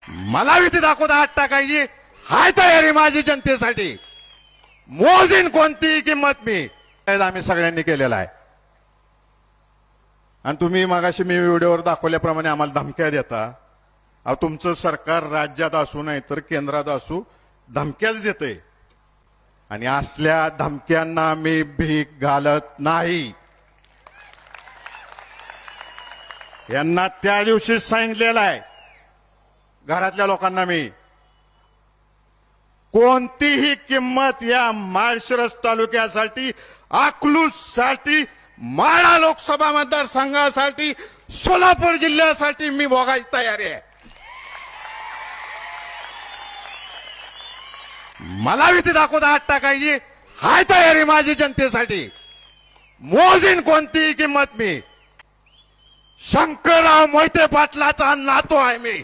मला भीती दाखवता हात टाकायची हाय तयारी माझी जनतेसाठी. मोजीन कोणतीही किंमत मी आम्ही सगळ्यांनी केलेला आहे. आणि तुम्ही मगाशी मी व्हिडिओवर दाखवल्याप्रमाणे आम्हाला धमक्या देता. अहो तुमचं सरकार राज्यात असू नाही तर केंद्रात असू धमक्याच देते. आणि असल्या धमक्यांना मी भीक घालत नाही. यांना त्या दिवशीच सांगितलेलं आहे घरातल्या लोकांना मी, कोणतीही किंमत या माळशिरस तालुक्यासाठी, अकलूजसाठी, माढा लोकसभा मतदारसंघासाठी, सोलापूर जिल्ह्यासाठी मी भोगायची तयारी आहे. मला भीती दाखवता हात टाकायची हाय तयारी माझी जनतेसाठी. मोजीन कोणतीही किंमत मी. शंकरराव मोहिते पाटलाचा नातू आहे मी.